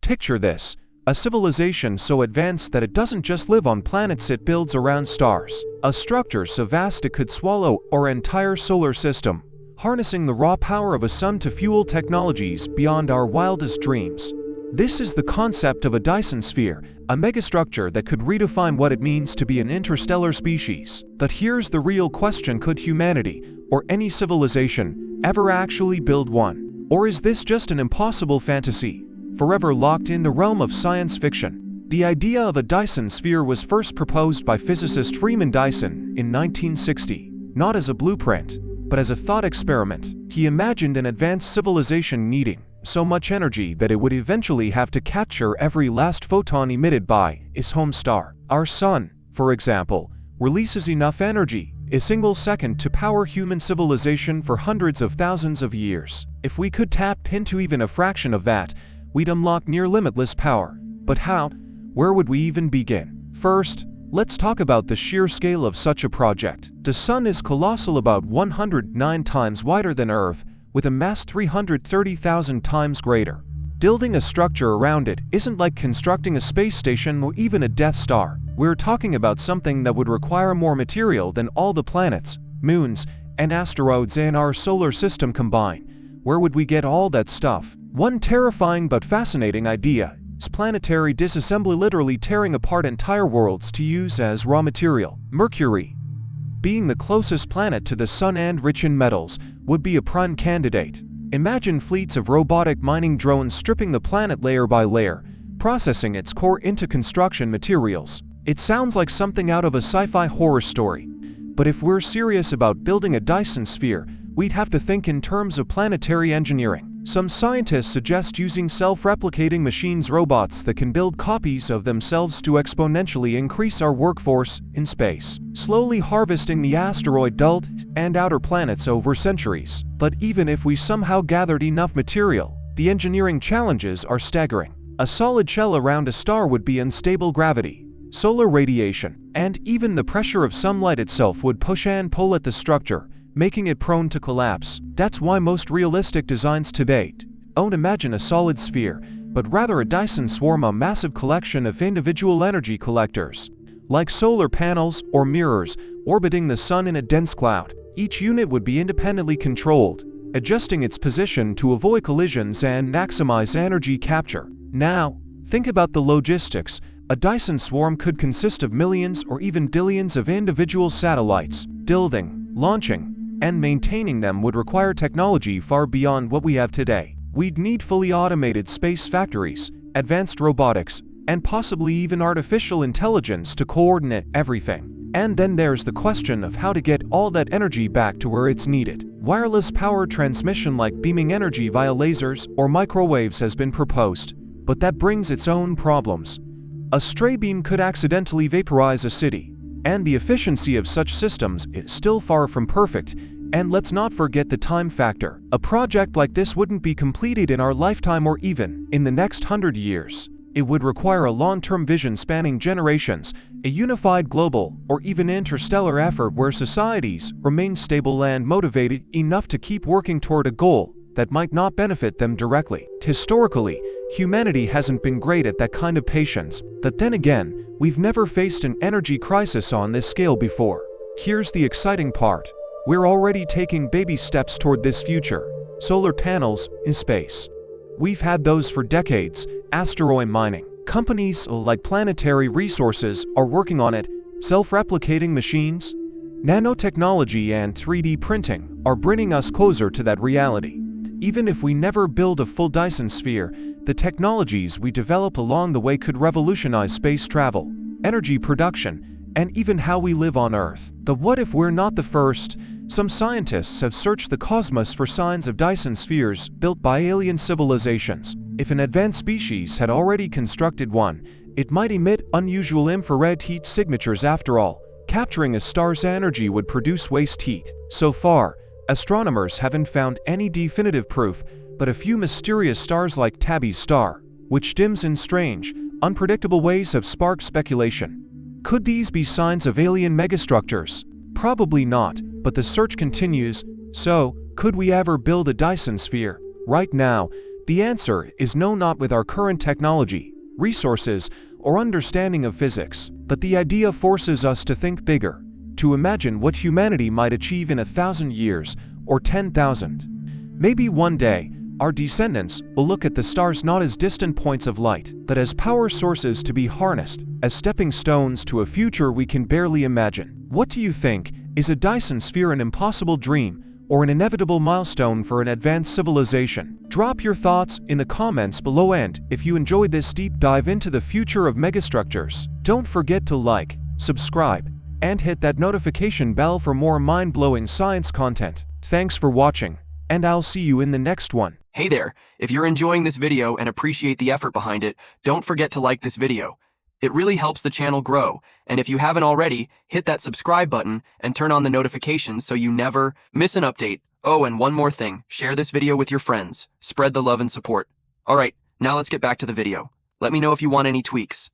Picture this: a civilization so advanced that it doesn't just live on planets, it builds around stars. A structure so vast it could swallow our entire solar system, harnessing the raw power of a sun to fuel technologies beyond our wildest dreams. This is the concept of a Dyson Sphere, a megastructure that could redefine what it means to be an interstellar species. But here's the real question: could humanity, or any civilization, ever actually build one? Or is this just an impossible fantasy, forever locked in the realm of science fiction? The idea of a Dyson Sphere was first proposed by physicist Freeman Dyson in 1960, not as a blueprint, but as a thought experiment. He imagined an advanced civilization needing so much energy that it would eventually have to capture every last photon emitted by its home star. Our sun, for example, releases enough energy, a single second, to power human civilization for hundreds of thousands of years. If we could tap into even a fraction of that, we'd unlock near-limitless power. But how? Where would we even begin? First, let's talk about the sheer scale of such a project. The sun is colossal, about 109 times wider than Earth, with a mass 330,000 times greater. Building a structure around it isn't like constructing a space station or even a Death Star. We're talking about something that would require more material than all the planets, moons, and asteroids in our solar system combined. Where would we get all that stuff? One terrifying but fascinating idea is planetary disassembly, literally tearing apart entire worlds to use as raw material. Mercury, being the closest planet to the sun and rich in metals, would be a prime candidate. Imagine fleets of robotic mining drones stripping the planet layer by layer, processing its core into construction materials. It sounds like something out of a sci-fi horror story. But if we're serious about building a Dyson Sphere, we'd have to think in terms of planetary engineering. Some scientists suggest using self-replicating machines, robots that can build copies of themselves to exponentially increase our workforce in space, slowly harvesting the asteroid belt and outer planets over centuries. But even if we somehow gathered enough material, the engineering challenges are staggering. A solid shell around a star would be unstable. Gravity, solar radiation, and even the pressure of sunlight itself would push and pull at the structure, making it prone to collapse. That's why most realistic designs today don't imagine a solid sphere, but rather a Dyson swarm, a massive collection of individual energy collectors, like solar panels or mirrors, orbiting the sun in a dense cloud. Each unit would be independently controlled, adjusting its position to avoid collisions and maximize energy capture. Now, think about the logistics. A Dyson swarm could consist of millions or even billions of individual satellites. Building, launching, and maintaining them would require technology far beyond what we have today. We'd need fully automated space factories, advanced robotics, and possibly even artificial intelligence to coordinate everything. And then there's the question of how to get all that energy back to where it's needed. Wireless power transmission, like beaming energy via lasers or microwaves, has been proposed, but that brings its own problems. A stray beam could accidentally vaporize a city, and the efficiency of such systems is still far from perfect. And let's not forget the time factor. A project like this wouldn't be completed in our lifetime or even in the next 100 years. It would require a long-term vision spanning generations, a unified global or even interstellar effort where societies remain stable and motivated enough to keep working toward a goal that might not benefit them directly. Historically, humanity hasn't been great at that kind of patience, but then again, we've never faced an energy crisis on this scale before. Here's the exciting part. We're already taking baby steps toward this future. Solar panels in space. We've had those for decades. Asteroid mining. Companies like Planetary Resources are working on it. Self-replicating machines, nanotechnology, and 3D printing are bringing us closer to that reality. Even if we never build a full Dyson Sphere, the technologies we develop along the way could revolutionize space travel, energy production, and even how we live on Earth. But what if we're not the first? Some scientists have searched the cosmos for signs of Dyson Spheres built by alien civilizations. If an advanced species had already constructed one, it might emit unusual infrared heat signatures. After all, capturing a star's energy would produce waste heat. So far, astronomers haven't found any definitive proof, but a few mysterious stars like Tabby's star, which dims in strange, unpredictable ways, have sparked speculation. Could these be signs of alien megastructures? Probably not, but the search continues. So, could we ever build a Dyson Sphere? Right now, The answer is no, not with our current technology, resources, or understanding of physics. But the idea forces us to think bigger, to imagine what humanity might achieve in 1,000 years, or 10,000. Maybe one day, our descendants will look at the stars not as distant points of light, but as power sources to be harnessed, as stepping stones to a future we can barely imagine. What do you think? Is a Dyson Sphere an impossible dream, or an inevitable milestone for an advanced civilization? Drop your thoughts in the comments below, and if you enjoyed this deep dive into the future of megastructures, don't forget to like, subscribe, and hit that notification bell for more mind-blowing science content. Thanks for watching, and I'll see you in the next one. Hey there, if you're enjoying this video and appreciate the effort behind it, don't forget to like this video. It really helps the channel grow, and if you haven't already, hit that subscribe button and turn on the notifications so you never miss an update. Oh, and one more thing, share this video with your friends. Spread the love and support. Alright, now let's get back to the video. Let me know if you want any tweaks.